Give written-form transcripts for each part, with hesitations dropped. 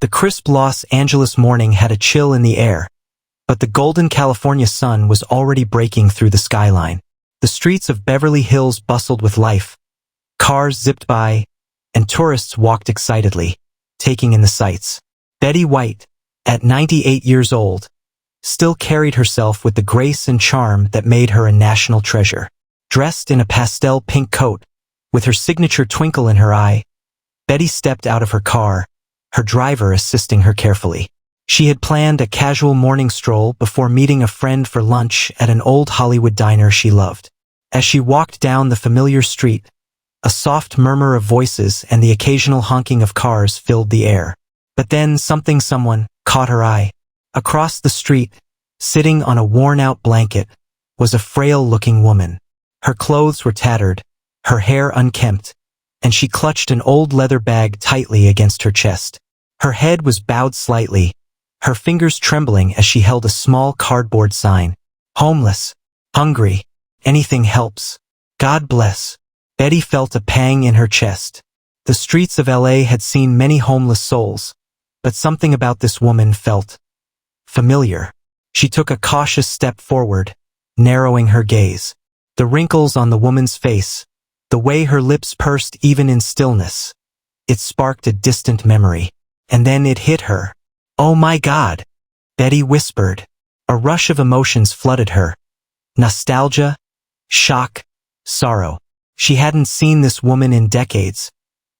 The crisp Los Angeles morning had a chill in the air, but the golden California sun was already breaking through the skyline. The streets of Beverly Hills bustled with life. Cars zipped by, and tourists walked excitedly, taking in the sights. Betty White, at 98 years old, still carried herself with the grace and charm that made her a national treasure. Dressed in a pastel pink coat, with her signature twinkle in her eye, Betty stepped out of her car, her driver assisting her carefully. She had planned a casual morning stroll before meeting a friend for lunch at an old Hollywood diner she loved. As she walked down the familiar street, a soft murmur of voices and the occasional honking of cars filled the air. But then someone caught her eye. Across the street, sitting on a worn-out blanket, was a frail-looking woman. Her clothes were tattered, her hair unkempt, and she clutched an old leather bag tightly against her chest. Her head was bowed slightly, her fingers trembling as she held a small cardboard sign. Homeless, hungry, anything helps. God bless. Betty felt a pang in her chest. The streets of LA had seen many homeless souls, but something about this woman felt familiar. She took a cautious step forward, narrowing her gaze. The wrinkles on the woman's face, the way her lips pursed even in stillness, it sparked a distant memory. And then it hit her. "Oh my God," Betty whispered. A rush of emotions flooded her. Nostalgia, shock, sorrow. She hadn't seen this woman in decades,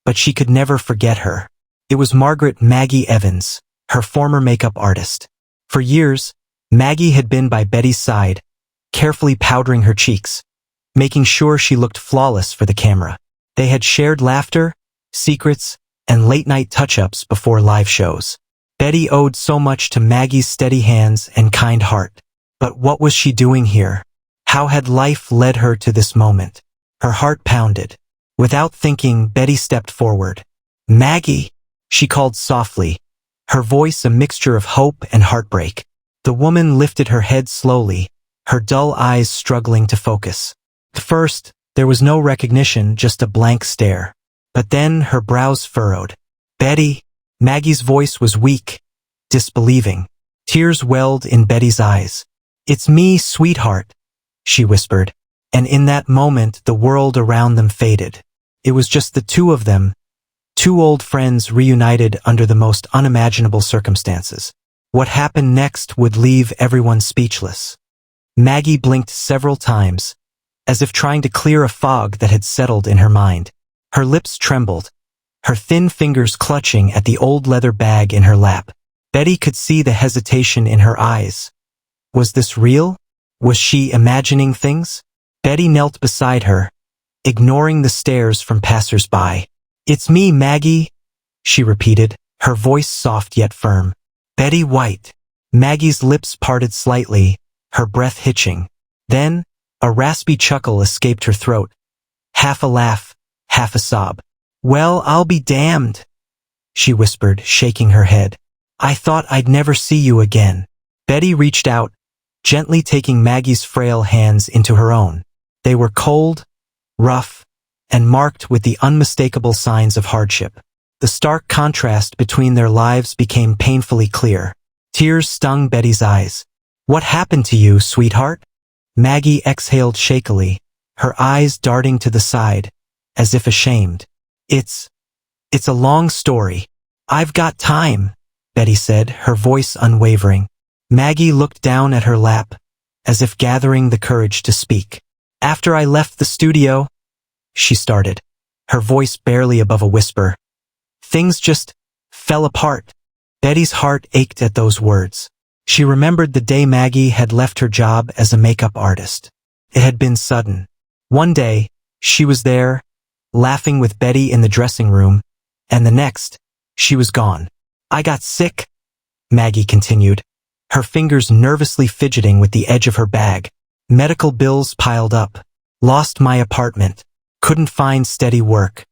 but she could never forget her. It was Maggie Evans, her former makeup artist. For years, Maggie had been by Betty's side, carefully powdering her cheeks, making sure she looked flawless for the camera. They had shared laughter, secrets, and late-night touch-ups before live shows. Betty owed so much to Maggie's steady hands and kind heart. But what was she doing here? How had life led her to this moment? Her heart pounded. Without thinking, Betty stepped forward. "Maggie," she called softly, her voice a mixture of hope and heartbreak. The woman lifted her head slowly, her dull eyes struggling to focus. At first, there was no recognition, just a blank stare. But then her brows furrowed. "Betty," Maggie's voice was weak, disbelieving. Tears welled in Betty's eyes. "It's me, sweetheart," she whispered. And in that moment, the world around them faded. It was just the two of them, two old friends reunited under the most unimaginable circumstances. What happened next would leave everyone speechless. Maggie blinked several times, as if trying to clear a fog that had settled in her mind. Her lips trembled, her thin fingers clutching at the old leather bag in her lap. Betty could see the hesitation in her eyes. Was this real? Was she imagining things? Betty knelt beside her, ignoring the stares from passers-by. "It's me, Maggie," she repeated, her voice soft yet firm. "Betty White." Maggie's lips parted slightly, her breath hitching. Then, a raspy chuckle escaped her throat. Half a laugh, half a sob. "Well, I'll be damned," she whispered, shaking her head. "I thought I'd never see you again." Betty reached out, gently taking Maggie's frail hands into her own. They were cold, rough, and marked with the unmistakable signs of hardship. The stark contrast between their lives became painfully clear. Tears stung Betty's eyes. "What happened to you, sweetheart?" Maggie exhaled shakily, her eyes darting to the side, as if ashamed. It's a long story. I've got time," Betty said, her voice unwavering. Maggie looked down at her lap, as if gathering the courage to speak. "After I left the studio," she started, her voice barely above a whisper, "things just fell apart." Betty's heart ached at those words. She remembered the day Maggie had left her job as a makeup artist. It had been sudden. One day, she was there, laughing with Betty in the dressing room, and the next, she was gone. "I got sick," Maggie continued, her fingers nervously fidgeting with the edge of her bag. "Medical bills piled up. Lost my apartment. Couldn't find steady work.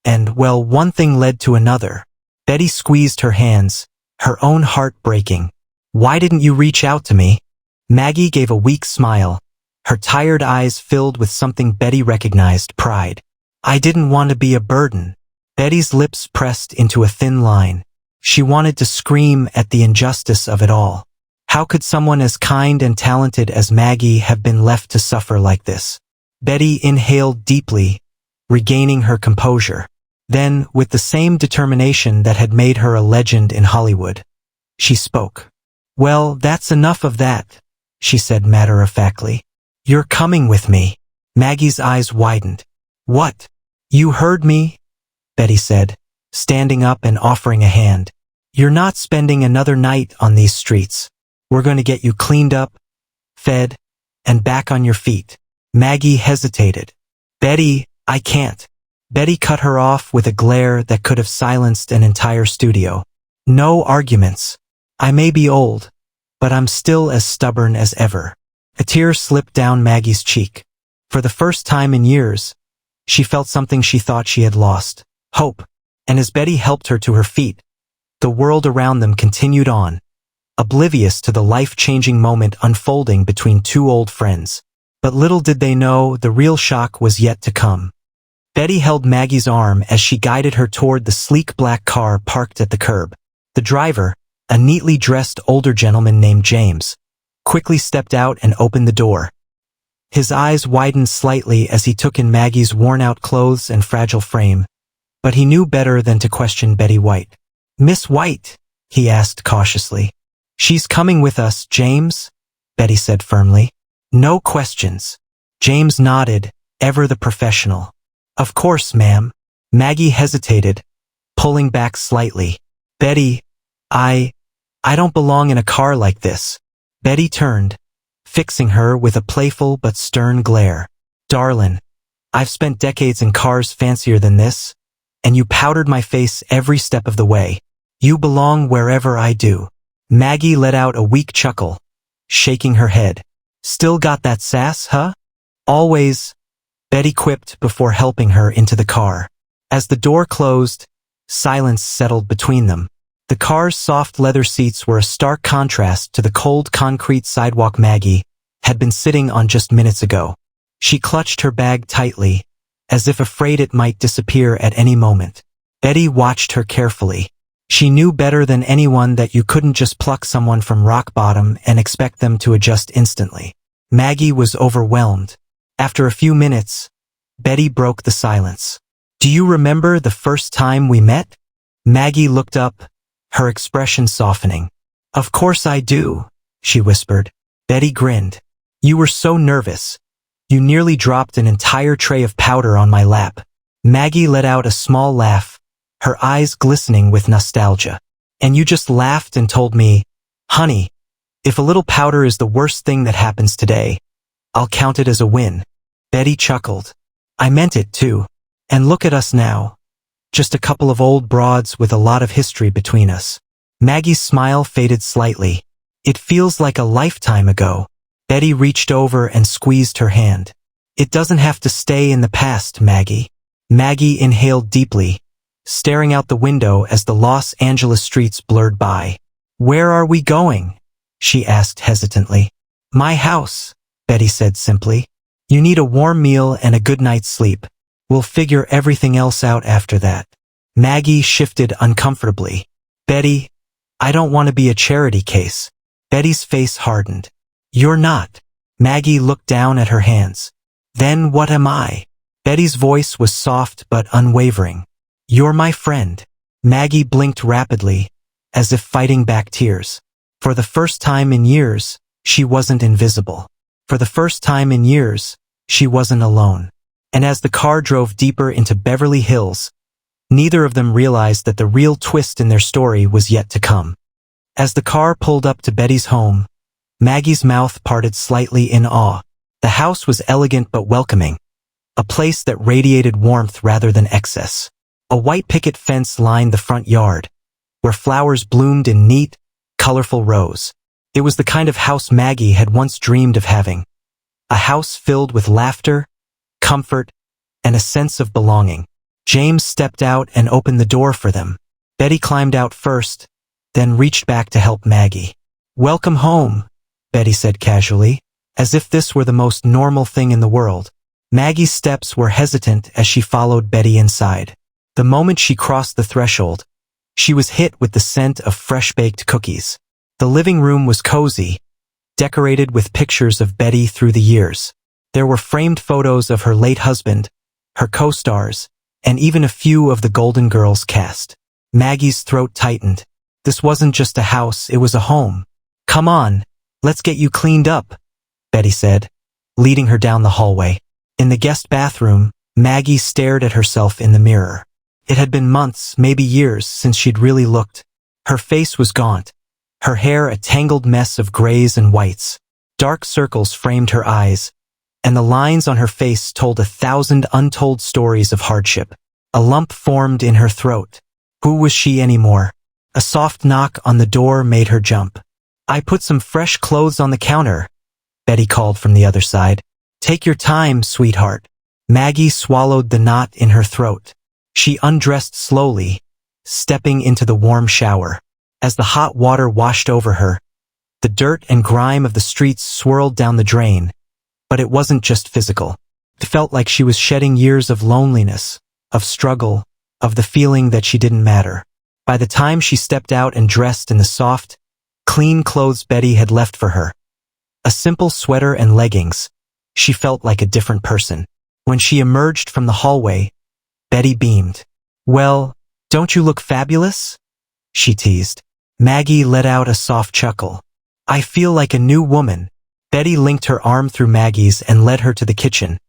And, well, one thing led to another." Betty squeezed her hands, her own heart breaking. "Why didn't you reach out to me?" Maggie gave a weak smile, her tired eyes filled with something Betty recognized, pride. "I didn't want to be a burden." Betty's lips pressed into a thin line. She wanted to scream at the injustice of it all. How could someone as kind and talented as Maggie have been left to suffer like this? Betty inhaled deeply, regaining her composure. Then, with the same determination that had made her a legend in Hollywood, she spoke. "Well, that's enough of that," she said matter-of-factly. "You're coming with me." Maggie's eyes widened. "What? You heard me?" Betty said, standing up and offering a hand. "You're not spending another night on these streets. We're going to get you cleaned up, fed, and back on your feet." Maggie hesitated. "Betty, I can't." Betty cut her off with a glare that could have silenced an entire studio. "No arguments. I may be old, but I'm still as stubborn as ever." A tear slipped down Maggie's cheek. For the first time in years, she felt something she thought she had lost: hope. And as Betty helped her to her feet, the world around them continued on, oblivious to the life-changing moment unfolding between two old friends. But little did they know the real shock was yet to come. Betty held Maggie's arm as she guided her toward the sleek black car parked at the curb. The driver, a neatly dressed older gentleman named James, quickly stepped out and opened the door. His eyes widened slightly as he took in Maggie's worn-out clothes and fragile frame, but he knew better than to question Betty White. "Miss White?" he asked cautiously. "She's coming with us, James," Betty said firmly. "No questions." James nodded, ever the professional. "Of course, ma'am." Maggie hesitated, pulling back slightly. "Betty, I don't belong in a car like this." Betty turned, fixing her with a playful but stern glare. "Darlin', I've spent decades in cars fancier than this, and you powdered my face every step of the way. You belong wherever I do." Maggie let out a weak chuckle, shaking her head. "Still got that sass, huh?" "Always," Betty quipped before helping her into the car. As the door closed, silence settled between them. The car's soft leather seats were a stark contrast to the cold concrete sidewalk Maggie had been sitting on just minutes ago. She clutched her bag tightly, as if afraid it might disappear at any moment. Betty watched her carefully. She knew better than anyone that you couldn't just pluck someone from rock bottom and expect them to adjust instantly. Maggie was overwhelmed. After a few minutes, Betty broke the silence. "Do you remember the first time we met?" Maggie looked up, her expression softening. "Of course I do," she whispered. Betty grinned. "You were so nervous. You nearly dropped an entire tray of powder on my lap." Maggie let out a small laugh, her eyes glistening with nostalgia. "And you just laughed and told me, 'Honey, if a little powder is the worst thing that happens today, I'll count it as a win.'" Betty chuckled. "I meant it too. And look at us now. Just a couple of old broads with a lot of history between us." Maggie's smile faded slightly. "It feels like a lifetime ago." Betty reached over and squeezed her hand. "It doesn't have to stay in the past, Maggie." Maggie inhaled deeply, staring out the window as the Los Angeles streets blurred by. "Where are we going?" she asked hesitantly. "My house," Betty said simply. "You need a warm meal and a good night's sleep. We'll figure everything else out after that." Maggie shifted uncomfortably. "Betty, I don't want to be a charity case." Betty's face hardened. "You're not." Maggie looked down at her hands. "Then what am I?" Betty's voice was soft but unwavering. "You're my friend." Maggie blinked rapidly, as if fighting back tears. For the first time in years, she wasn't invisible. For the first time in years, she wasn't alone. And as the car drove deeper into Beverly Hills, neither of them realized that the real twist in their story was yet to come. As the car pulled up to Betty's home, Maggie's mouth parted slightly in awe. The house was elegant but welcoming, a place that radiated warmth rather than excess. A white picket fence lined the front yard, where flowers bloomed in neat, colorful rows. It was the kind of house Maggie had once dreamed of having. A house filled with laughter, comfort, and a sense of belonging. James stepped out and opened the door for them. Betty climbed out first, then reached back to help Maggie. "Welcome home," Betty said casually, as if this were the most normal thing in the world. Maggie's steps were hesitant as she followed Betty inside. The moment she crossed the threshold, she was hit with the scent of fresh-baked cookies. The living room was cozy, decorated with pictures of Betty through the years. There were framed photos of her late husband, her co-stars, and even a few of the Golden Girls cast. Maggie's throat tightened. This wasn't just a house, it was a home. "Come on, let's get you cleaned up," Betty said, leading her down the hallway. In the guest bathroom, Maggie stared at herself in the mirror. It had been months, maybe years, since she'd really looked. Her face was gaunt, her hair a tangled mess of grays and whites. Dark circles framed her eyes, and the lines on her face told 1,000 untold stories of hardship. A lump formed in her throat. Who was she anymore? A soft knock on the door made her jump. "I put some fresh clothes on the counter," Betty called from the other side. "Take your time, sweetheart." Maggie swallowed the knot in her throat. She undressed slowly, stepping into the warm shower. As the hot water washed over her, the dirt and grime of the streets swirled down the drain. But it wasn't just physical. It felt like she was shedding years of loneliness, of struggle, of the feeling that she didn't matter. By the time she stepped out and dressed in the soft, clean clothes Betty had left for her, a simple sweater and leggings, she felt like a different person. When she emerged from the hallway, Betty beamed. "Well, don't you look fabulous?" she teased. Maggie let out a soft chuckle. "I feel like a new woman." Betty linked her arm through Maggie's and led her to the kitchen,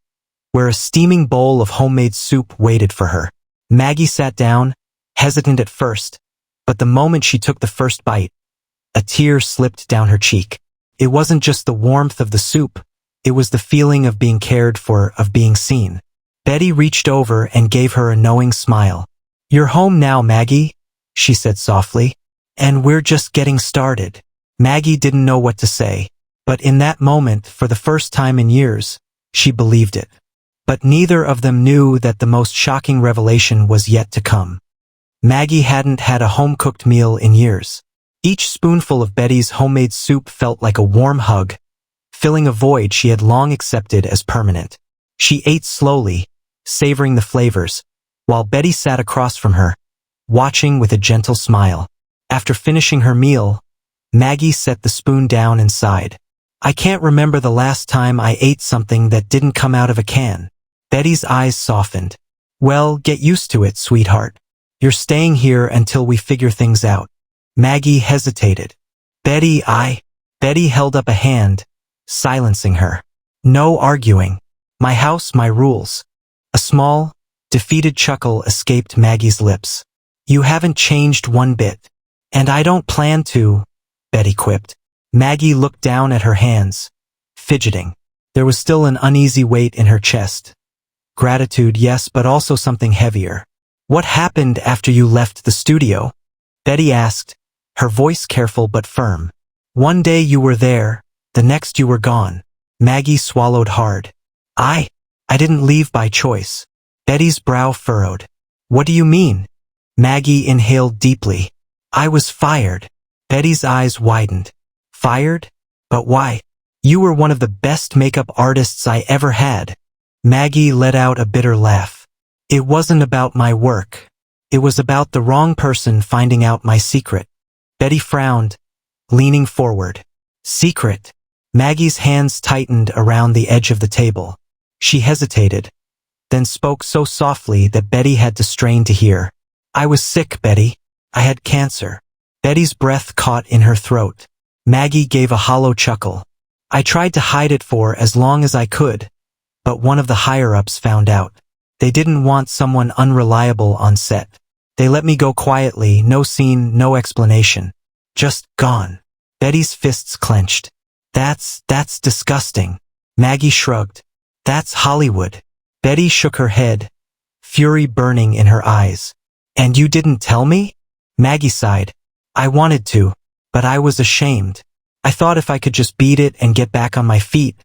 where a steaming bowl of homemade soup waited for her. Maggie sat down, hesitant at first, but the moment she took the first bite, a tear slipped down her cheek. It wasn't just the warmth of the soup, it was the feeling of being cared for, of being seen. Betty reached over and gave her a knowing smile. "You're home now, Maggie," she said softly, "and we're just getting started." Maggie didn't know what to say, but in that moment, for the first time in years, she believed it. But neither of them knew that the most shocking revelation was yet to come. Maggie hadn't had a home-cooked meal in years. Each spoonful of Betty's homemade soup felt like a warm hug, filling a void she had long accepted as permanent. She ate slowly, savoring the flavors, while Betty sat across from her, watching with a gentle smile. After finishing her meal, Maggie set the spoon down and sighed. "I can't remember the last time I ate something that didn't come out of a can." Betty's eyes softened. "Well, get used to it, sweetheart. You're staying here until we figure things out." Maggie hesitated. Betty held up a hand, silencing her. "No arguing. My house, my rules." A small, defeated chuckle escaped Maggie's lips. "You haven't changed one bit." "And I don't plan to," Betty quipped. Maggie looked down at her hands, fidgeting. There was still an uneasy weight in her chest. Gratitude, yes, but also something heavier. "What happened after you left the studio?" Betty asked, her voice careful but firm. "One day you were there, the next you were gone." Maggie swallowed hard. I didn't leave by choice." Betty's brow furrowed. "What do you mean?" Maggie inhaled deeply. "I was fired." Betty's eyes widened. "Fired? But why? You were one of the best makeup artists I ever had." Maggie let out a bitter laugh. "It wasn't about my work. It was about the wrong person finding out my secret." Betty frowned, leaning forward. "Secret?" Maggie's hands tightened around the edge of the table. She hesitated, then spoke so softly that Betty had to strain to hear. "I was sick, Betty. I had cancer." Betty's breath caught in her throat. Maggie gave a hollow chuckle. "I tried to hide it for as long as I could, but one of the higher-ups found out. They didn't want someone unreliable on set. They let me go quietly, no scene, no explanation. Just gone." Betty's fists clenched. That's disgusting." Maggie shrugged. "That's Hollywood." Betty shook her head, fury burning in her eyes. "And you didn't tell me?" Maggie sighed. "I wanted to, but I was ashamed. I thought if I could just beat it and get back on my feet,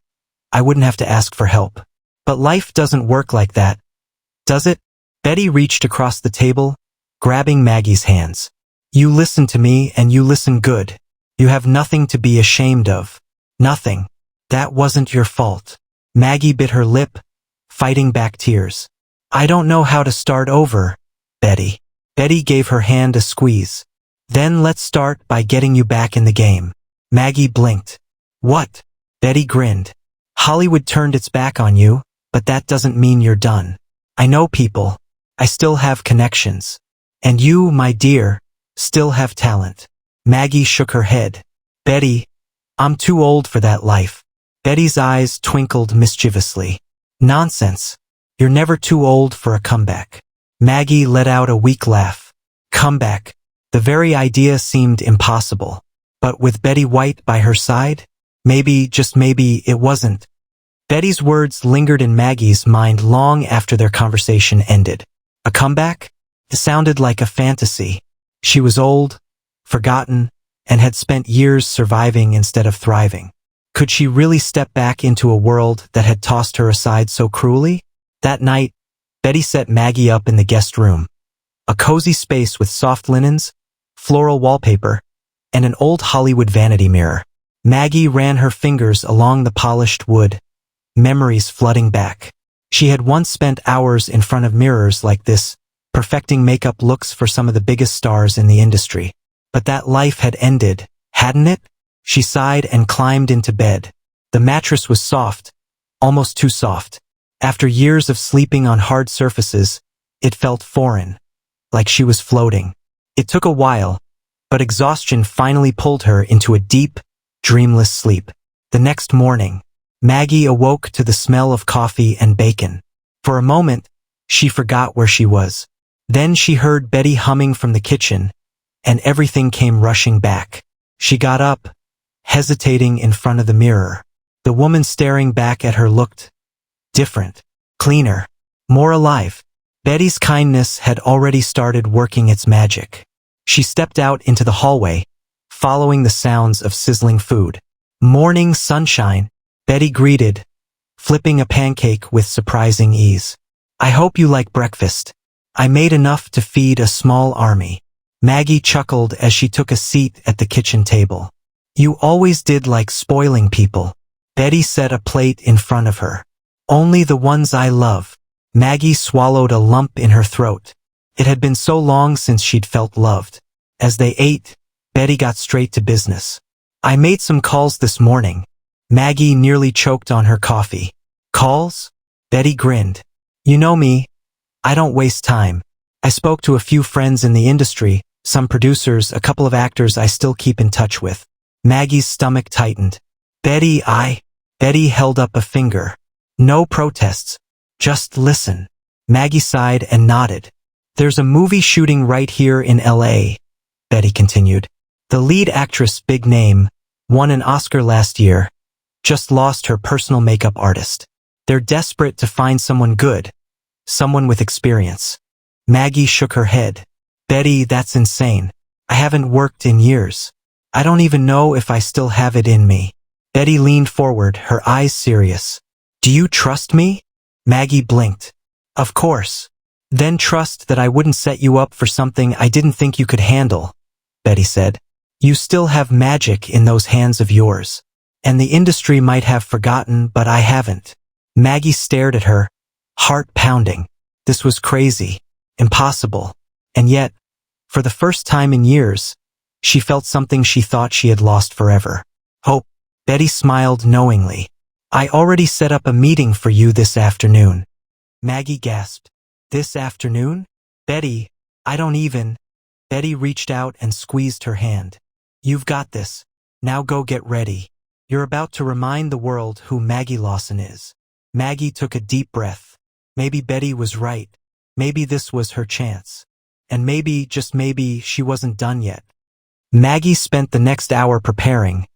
I wouldn't have to ask for help. But life doesn't work like that, does it?" Betty reached across the table, grabbing Maggie's hands. "You listen to me, and you listen good. You have nothing to be ashamed of. Nothing. That wasn't your fault." Maggie bit her lip, fighting back tears. "I don't know how to start over, Betty." Betty gave her hand a squeeze. Then let's start by getting you back in the game. Maggie blinked. What? Betty grinned. Hollywood turned its back on you, but that doesn't mean you're done. I know people. I still have connections. And you, my dear, still have talent. Maggie shook her head. Betty, I'm too old for that life. Betty's eyes twinkled mischievously. Nonsense. You're never too old for a comeback. Maggie let out a weak laugh. Comeback. The very idea seemed impossible. But with Betty White by her side? Maybe, just maybe, it wasn't. Betty's words lingered in Maggie's mind long after their conversation ended. A comeback? It sounded like a fantasy. She was old, forgotten, and had spent years surviving instead of thriving. Could she really step back into a world that had tossed her aside so cruelly? That night, Betty set Maggie up in the guest room. A cozy space with soft linens, floral wallpaper, and an old Hollywood vanity mirror. Maggie ran her fingers along the polished wood, memories flooding back. She had once spent hours in front of mirrors like this, perfecting makeup looks for some of the biggest stars in the industry. But that life had ended, hadn't it? She sighed and climbed into bed. The mattress was soft, almost too soft. After years of sleeping on hard surfaces, it felt foreign, like she was floating. It took a while, but exhaustion finally pulled her into a deep, dreamless sleep. The next morning, Maggie awoke to the smell of coffee and bacon. For a moment, she forgot where she was. Then she heard Betty humming from the kitchen, and everything came rushing back. She got up, hesitating in front of the mirror. The woman staring back at her looked different, cleaner, more alive. Betty's kindness had already started working its magic. She stepped out into the hallway, following the sounds of sizzling food. Morning sunshine, Betty greeted, flipping a pancake with surprising ease. I hope you like breakfast. I made enough to feed a small army. Maggie chuckled as she took a seat at the kitchen table. You always did like spoiling people. Betty set a plate in front of her. Only the ones I love. Maggie swallowed a lump in her throat. It had been so long since she'd felt loved. As they ate, Betty got straight to business. I made some calls this morning. Maggie nearly choked on her coffee. Calls? Betty grinned. You know me. I don't waste time. I spoke to a few friends in the industry, some producers, a couple of actors I still keep in touch with. Maggie's stomach tightened. Betty held up a finger. No protests. Just listen. Maggie sighed and nodded. There's a movie shooting right here in LA, Betty continued. The lead actress, big name, won an Oscar last year, just lost her personal makeup artist. They're desperate to find someone good, someone with experience. Maggie shook her head. Betty, that's insane. I haven't worked in years. I don't even know if I still have it in me. Betty leaned forward, her eyes serious. Do you trust me? Maggie blinked. Of course. Then trust that I wouldn't set you up for something I didn't think you could handle, Betty said. You still have magic in those hands of yours. And the industry might have forgotten, but I haven't. Maggie stared at her, heart pounding. This was crazy, impossible. And yet, for the first time in years, she felt something she thought she had lost forever. Hope. Betty smiled knowingly. I already set up a meeting for you this afternoon. Maggie gasped. This afternoon? Betty, I don't even. Betty reached out and squeezed her hand. You've got this. Now go get ready. You're about to remind the world who Maggie Lawson is. Maggie took a deep breath. Maybe Betty was right. Maybe this was her chance. And maybe, just maybe, she wasn't done yet. Maggie spent the next hour preparing,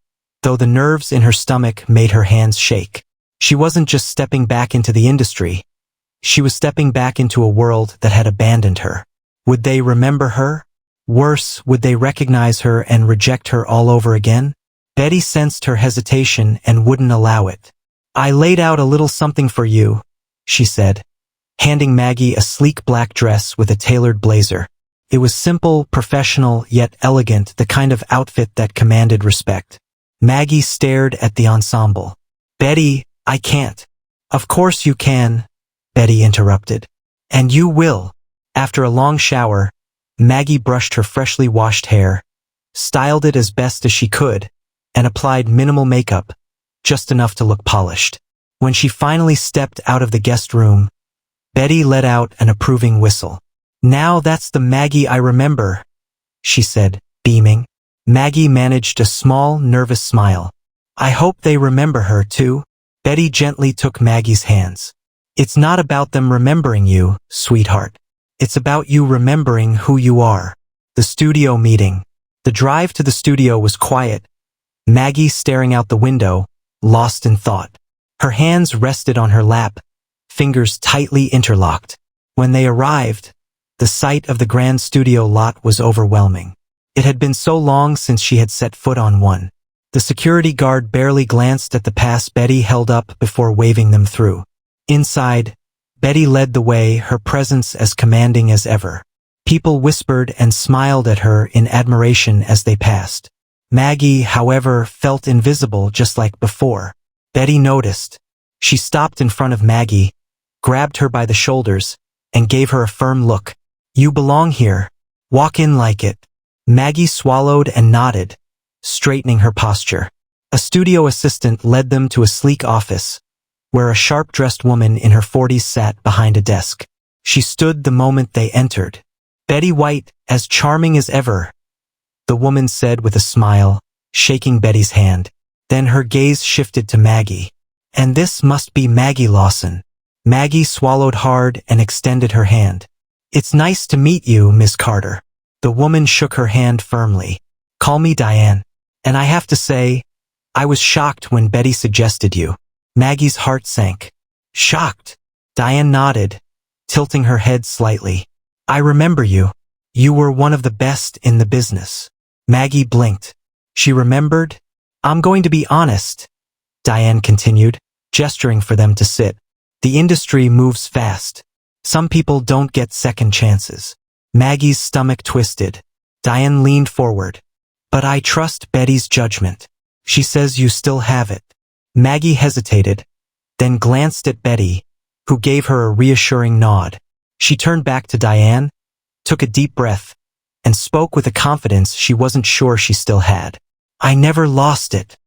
though the nerves in her stomach made her hands shake. She wasn't just stepping back into the industry. She was stepping back into a world that had abandoned her. Would they remember her? Worse, would they recognize her and reject her all over again? Betty sensed her hesitation and wouldn't allow it. I laid out a little something for you, she said, handing Maggie a sleek black dress with a tailored blazer. It was simple, professional, yet elegant, the kind of outfit that commanded respect. Maggie stared at the ensemble. Betty, I can't. Of course you can, Betty interrupted. And you will. After a long shower, Maggie brushed her freshly washed hair, styled it as best as she could, and applied minimal makeup, just enough to look polished. When she finally stepped out of the guest room, Betty let out an approving whistle. "Now that's the Maggie I remember," she said, beaming. Maggie managed a small, nervous smile. "I hope they remember her, too." Betty gently took Maggie's hands. "It's not about them remembering you, sweetheart. It's about you remembering who you are." The studio meeting. The drive to the studio was quiet, Maggie staring out the window, lost in thought. Her hands rested on her lap, fingers tightly interlocked. When they arrived, the sight of the grand studio lot was overwhelming. It had been so long since she had set foot on one. The security guard barely glanced at the pass Betty held up before waving them through. Inside, Betty led the way, her presence as commanding as ever. People whispered and smiled at her in admiration as they passed. Maggie, however, felt invisible just like before. Betty noticed. She stopped in front of Maggie, grabbed her by the shoulders, and gave her a firm look. "You belong here. Walk in like it." Maggie swallowed and nodded, straightening her posture. A studio assistant led them to a sleek office, where a sharp-dressed woman in her 40s sat behind a desk. She stood the moment they entered. "Betty White, as charming as ever," the woman said with a smile, shaking Betty's hand. Then her gaze shifted to Maggie. "And this must be Maggie Lawson." Maggie swallowed hard and extended her hand. "It's nice to meet you, Miss Carter." The woman shook her hand firmly. "Call me Diane. And I have to say, I was shocked when Betty suggested you." Maggie's heart sank. "Shocked?" Diane nodded, tilting her head slightly. "I remember you. You were one of the best in the business." Maggie blinked. She remembered. "I'm going to be honest," Diane continued, gesturing for them to sit. "The industry moves fast. Some people don't get second chances." Maggie's stomach twisted. Diane leaned forward. "But I trust Betty's judgment. She says you still have it." Maggie hesitated, then glanced at Betty, who gave her a reassuring nod. She turned back to Diane, took a deep breath, and spoke with a confidence she wasn't sure she still had. "I never lost it."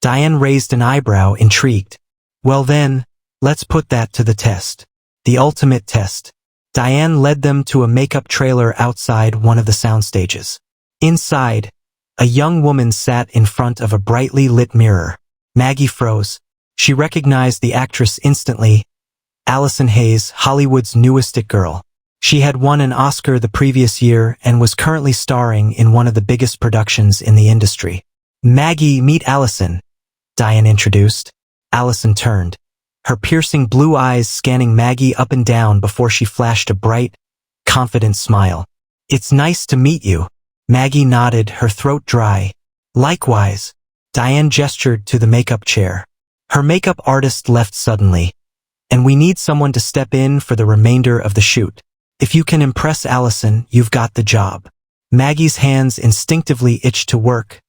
Diane raised an eyebrow, intrigued. "Well then, let's put that to the test." The ultimate test. Diane led them to a makeup trailer outside one of the sound stages. Inside, a young woman sat in front of a brightly lit mirror. Maggie froze. She recognized the actress instantly. Allison Hayes, Hollywood's newest it girl. She had won an Oscar the previous year and was currently starring in one of the biggest productions in the industry. "Maggie, meet Allison," Diane introduced. Allison turned, her piercing blue eyes scanning Maggie up and down before she flashed a bright, confident smile. "It's nice to meet you." Maggie nodded, her throat dry. "Likewise." Diane gestured to the makeup chair. Her makeup artist left suddenly, and we need someone to step in for the remainder of the shoot. If you can impress Allison, you've got the job. Maggie's hands instinctively itched to work,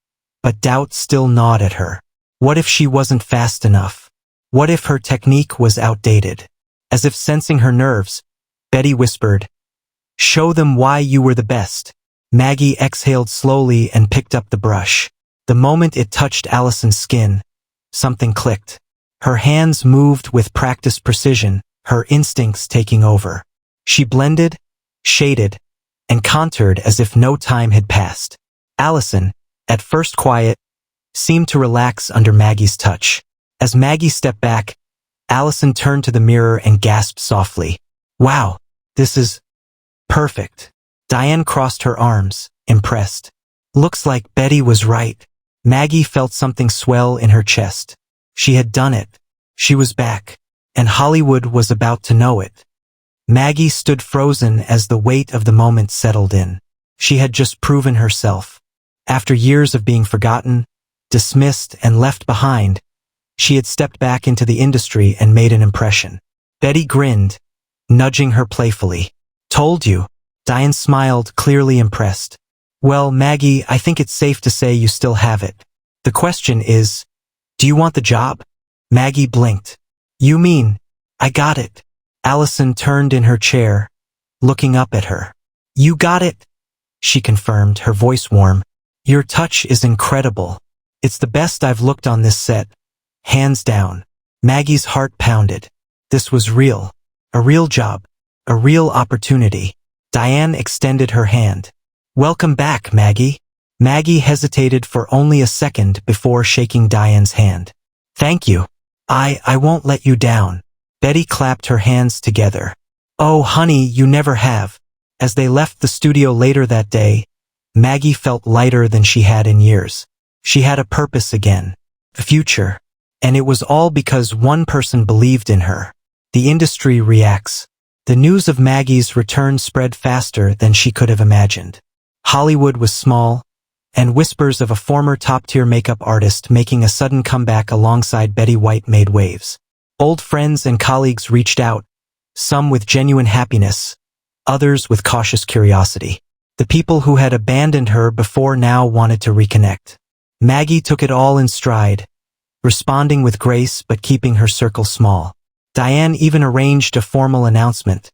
but doubt still gnawed at her. What if she wasn't fast enough? What if her technique was outdated? As if sensing her nerves, Betty whispered, "Show them why you were the best." Maggie exhaled slowly and picked up the brush. The moment it touched Allison's skin, something clicked. Her hands moved with practiced precision, her instincts taking over. She blended, shaded, and contoured as if no time had passed. Allison, at first quiet, seemed to relax under Maggie's touch. As Maggie stepped back, Allison turned to the mirror and gasped softly. "Wow, this is perfect." Diane crossed her arms, impressed. "Looks like Betty was right." Maggie felt something swell in her chest. She had done it. She was back, and Hollywood was about to know it. Maggie stood frozen as the weight of the moment settled in. She had just proven herself. After years of being forgotten, dismissed, and left behind, she had stepped back into the industry and made an impression. Betty grinned, nudging her playfully. "Told you." Diane smiled, clearly impressed. "Well, Maggie, I think it's safe to say you still have it. The question is, do you want the job?" Maggie blinked. "You mean, I got it?" Allison turned in her chair, looking up at her. "You got it?" she confirmed, her voice warm. Your touch is incredible. It's the best I've looked on this set. Hands down. Maggie's heart pounded. This was real. A real job. A real opportunity. Diane extended her hand. Welcome back, Maggie. Maggie hesitated for only a second before shaking Diane's hand. Thank you. I won't let you down. Betty clapped her hands together. Oh, honey, you never have. As they left the studio later that day, Maggie felt lighter than she had in years. She had a purpose again. A future. And it was all because one person believed in her. The industry reacts. The news of Maggie's return spread faster than she could have imagined. Hollywood was small, and whispers of a former top-tier makeup artist making a sudden comeback alongside Betty White made waves. Old friends and colleagues reached out, some with genuine happiness, others with cautious curiosity. The people who had abandoned her before now wanted to reconnect. Maggie took it all in stride, responding with grace but keeping her circle small. Diane even arranged a formal announcement.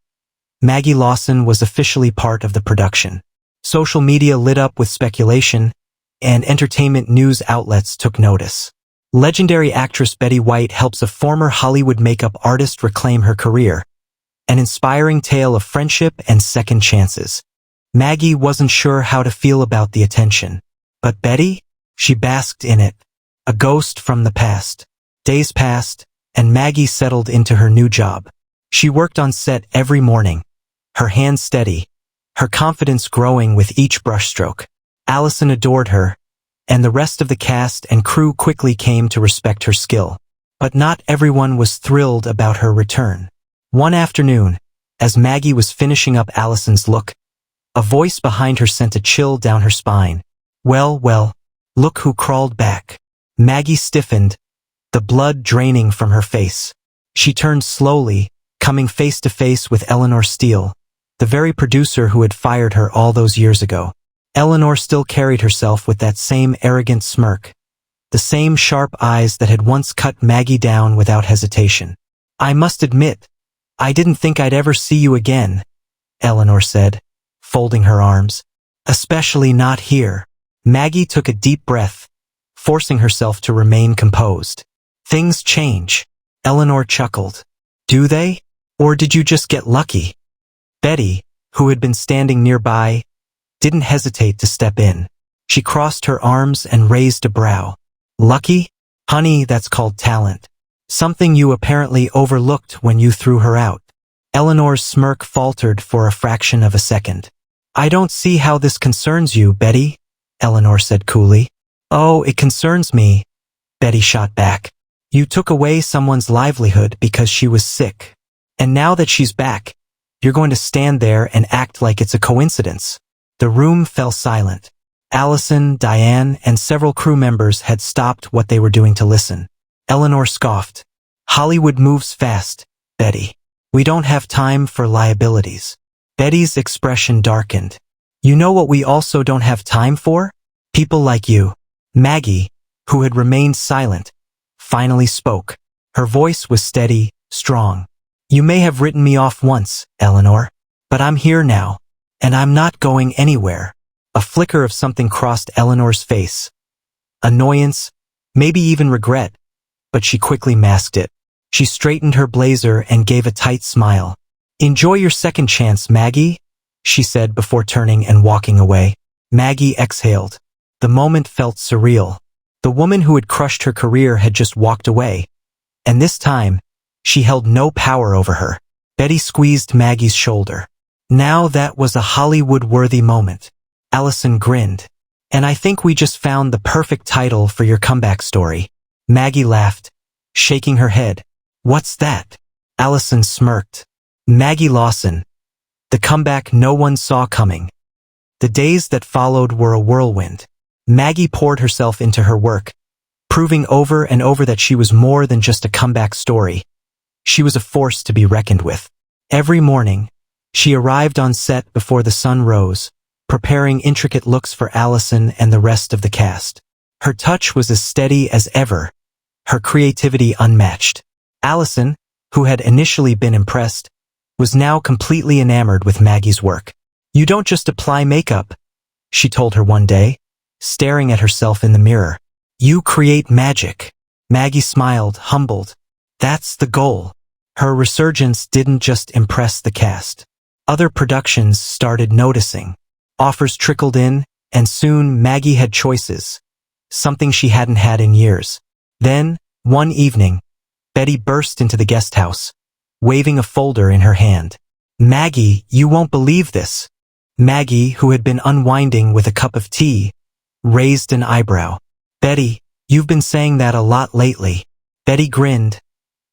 Maggie Lawson was officially part of the production. Social media lit up with speculation, and entertainment news outlets took notice. Legendary actress Betty White helps a former Hollywood makeup artist reclaim her career. An inspiring tale of friendship and second chances. Maggie wasn't sure how to feel about the attention. But Betty? She basked in it. A ghost from the past. Days passed, and Maggie settled into her new job. She worked on set every morning, her hands steady, her confidence growing with each brushstroke. Allison adored her, and the rest of the cast and crew quickly came to respect her skill. But not everyone was thrilled about her return. One afternoon, as Maggie was finishing up Allison's look, a voice behind her sent a chill down her spine. Well, look who crawled back. Maggie stiffened, the blood draining from her face. She turned slowly, coming face to face with Eleanor Steele, the very producer who had fired her all those years ago. Eleanor still carried herself with that same arrogant smirk, the same sharp eyes that had once cut Maggie down without hesitation. I must admit, I didn't think I'd ever see you again, Eleanor said, folding her arms. Especially not here. Maggie took a deep breath, forcing herself to remain composed. Things change, Eleanor chuckled. Do they? Or did you just get lucky? Betty, who had been standing nearby, didn't hesitate to step in. She crossed her arms and raised a brow. Lucky? Honey, that's called talent. Something you apparently overlooked when you threw her out. Eleanor's smirk faltered for a fraction of a second. I don't see how this concerns you, Betty, Eleanor said coolly. Oh, it concerns me, Betty shot back. You took away someone's livelihood because she was sick. And now that she's back, you're going to stand there and act like it's a coincidence. The room fell silent. Allison, Diane, and several crew members had stopped what they were doing to listen. Eleanor scoffed. Hollywood moves fast, Betty. We don't have time for liabilities. Betty's expression darkened. You know what we also don't have time for? People like you. Maggie, who had remained silent, finally spoke. Her voice was steady, strong. You may have written me off once, Eleanor, but I'm here now, and I'm not going anywhere. A flicker of something crossed Eleanor's face. Annoyance, maybe even regret, but she quickly masked it. She straightened her blazer and gave a tight smile. Enjoy your second chance, Maggie, she said before turning and walking away. Maggie exhaled. The moment felt surreal. The woman who had crushed her career had just walked away, and this time, she held no power over her. Betty squeezed Maggie's shoulder. Now that was a Hollywood-worthy moment. Allison grinned. And I think we just found the perfect title for your comeback story. Maggie laughed, shaking her head. What's that? Allison smirked. Maggie Lawson. The comeback no one saw coming. The days that followed were a whirlwind. Maggie poured herself into her work, proving over and over that she was more than just a comeback story. She was a force to be reckoned with. Every morning, she arrived on set before the sun rose, preparing intricate looks for Allison and the rest of the cast. Her touch was as steady as ever, her creativity unmatched. Allison, who had initially been impressed, was now completely enamored with Maggie's work. You don't just apply makeup, she told her one day, staring at herself in the mirror. You create magic. Maggie smiled, humbled. That's the goal. Her resurgence didn't just impress the cast. Other productions started noticing. Offers trickled in, and soon Maggie had choices. Something she hadn't had in years. Then, one evening, Betty burst into the guest house, waving a folder in her hand. Maggie, you won't believe this. Maggie, who had been unwinding with a cup of tea, raised an eyebrow. Betty, you've been saying that a lot lately. Betty grinned,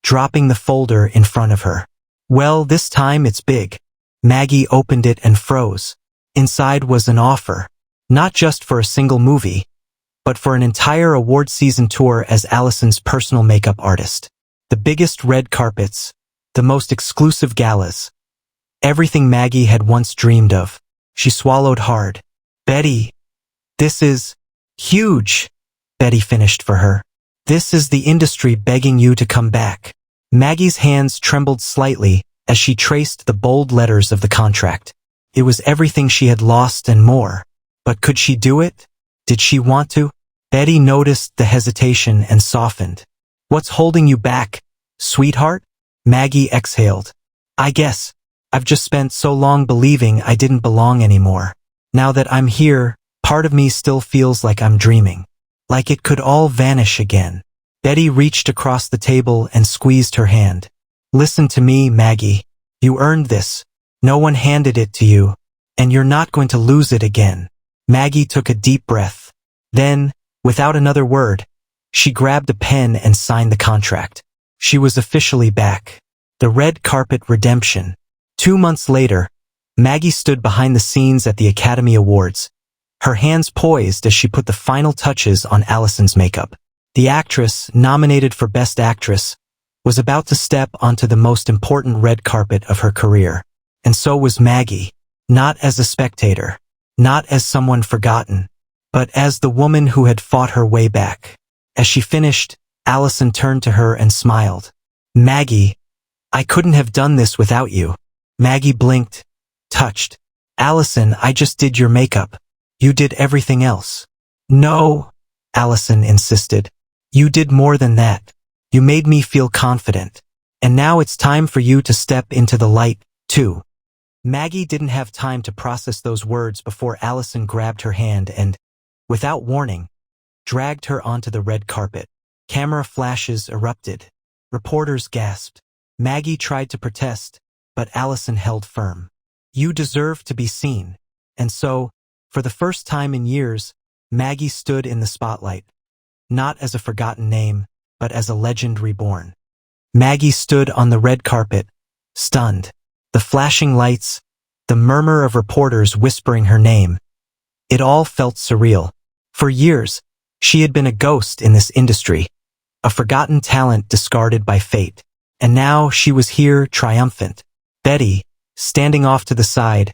dropping the folder in front of her. Well, this time it's big. Maggie opened it and froze. Inside was an offer, not just for a single movie, but for an entire award season tour as Allison's personal makeup artist. The biggest red carpets, the most exclusive galas, everything Maggie had once dreamed of. She swallowed hard. Betty, this is huge, Betty finished for her. This is the industry begging you to come back. Maggie's hands trembled slightly as she traced the bold letters of the contract. It was everything she had lost and more. But could she do it? Did she want to? Betty noticed the hesitation and softened. What's holding you back, sweetheart? Maggie exhaled. I guess I've just spent so long believing I didn't belong anymore. Now that I'm here, part of me still feels like I'm dreaming. Like it could all vanish again. Betty reached across the table and squeezed her hand. Listen to me, Maggie. You earned this. No one handed it to you, and you're not going to lose it again. Maggie took a deep breath. Then, without another word, she grabbed a pen and signed the contract. She was officially back. The red carpet redemption. 2 months later, Maggie stood behind the scenes at the Academy Awards, her hands poised as she put the final touches on Allison's makeup. The actress, nominated for Best Actress, was about to step onto the most important red carpet of her career. And so was Maggie, not as a spectator, not as someone forgotten, but as the woman who had fought her way back. As she finished, Allison turned to her and smiled. Maggie, I couldn't have done this without you. Maggie blinked, touched. Allison, I just did your makeup. You did everything else. No, Allison insisted. You did more than that. You made me feel confident. And now it's time for you to step into the light, too. Maggie didn't have time to process those words before Allison grabbed her hand and, without warning, dragged her onto the red carpet. Camera flashes erupted. Reporters gasped. Maggie tried to protest, but Allison held firm. You deserve to be seen. And so, for the first time in years, Maggie stood in the spotlight. Not as a forgotten name, but as a legend reborn. Maggie stood on the red carpet, stunned. The flashing lights, the murmur of reporters whispering her name. It all felt surreal. For years, she had been a ghost in this industry, a forgotten talent discarded by fate. And now she was here triumphant. Betty, standing off to the side,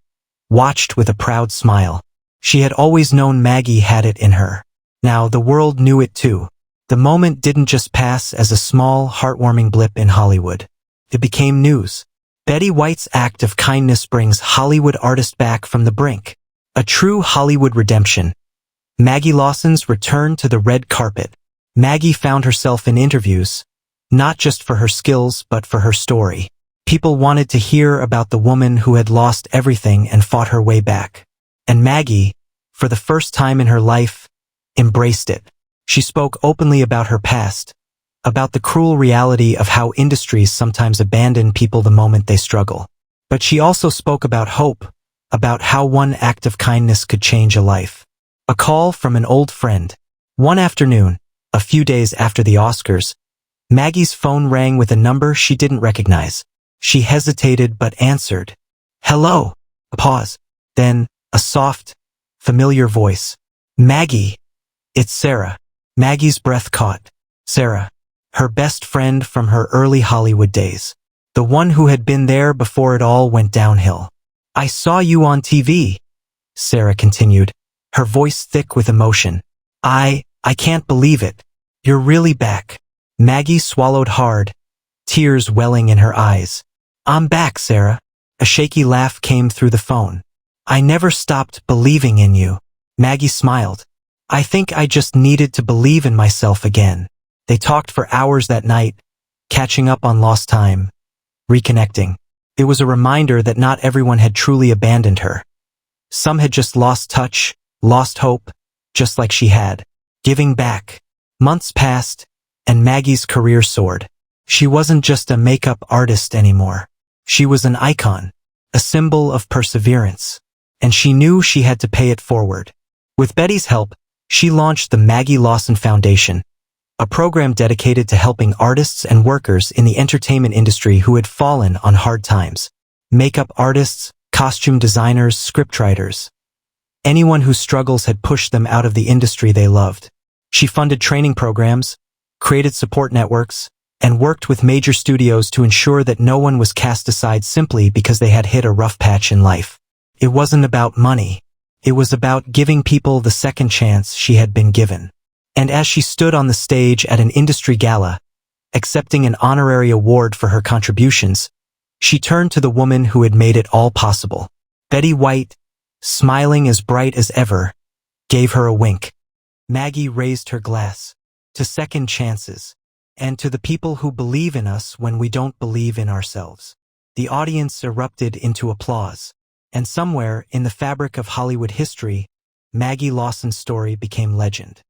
watched with a proud smile. She had always known Maggie had it in her. Now the world knew it too. The moment didn't just pass as a small, heartwarming blip in Hollywood. It became news. Betty White's act of kindness brings Hollywood artist back from the brink. A true Hollywood redemption. Maggie Lawson's return to the red carpet. Maggie found herself in interviews, not just for her skills but for her story. People wanted to hear about the woman who had lost everything and fought her way back. And Maggie, for the first time in her life, embraced it. She spoke openly about her past, about the cruel reality of how industries sometimes abandon people the moment they struggle. But she also spoke about hope, about how one act of kindness could change a life. A call from an old friend. One afternoon, a few days after the Oscars, Maggie's phone rang with a number she didn't recognize. She hesitated but answered. Hello. A pause. Then, a soft, familiar voice. Maggie. It's Sarah. Maggie's breath caught. Sarah. Her best friend from her early Hollywood days. The one who had been there before it all went downhill. I saw you on TV, Sarah continued, her voice thick with emotion. I can't believe it. You're really back. Maggie swallowed hard, tears welling in her eyes. I'm back, Sarah. A shaky laugh came through the phone. I never stopped believing in you. Maggie smiled. I think I just needed to believe in myself again. They talked for hours that night, catching up on lost time, reconnecting. It was a reminder that not everyone had truly abandoned her. Some had just lost touch, lost hope, just like she had. Giving back. Months passed, and Maggie's career soared. She wasn't just a makeup artist anymore. She was an icon, a symbol of perseverance. And she knew she had to pay it forward. With Betty's help, she launched the Maggie Lawson Foundation, a program dedicated to helping artists and workers in the entertainment industry who had fallen on hard times. Makeup artists, costume designers, scriptwriters. Anyone whose struggles had pushed them out of the industry they loved. She funded training programs, created support networks, and worked with major studios to ensure that no one was cast aside simply because they had hit a rough patch in life. It wasn't about money. It was about giving people the second chance she had been given. And as she stood on the stage at an industry gala, accepting an honorary award for her contributions, she turned to the woman who had made it all possible. Betty White, smiling as bright as ever, gave her a wink. Maggie raised her glass. To second chances. And to the people who believe in us when we don't believe in ourselves. The audience erupted into applause. And somewhere in the fabric of Hollywood history, Maggie Lawson's story became legend.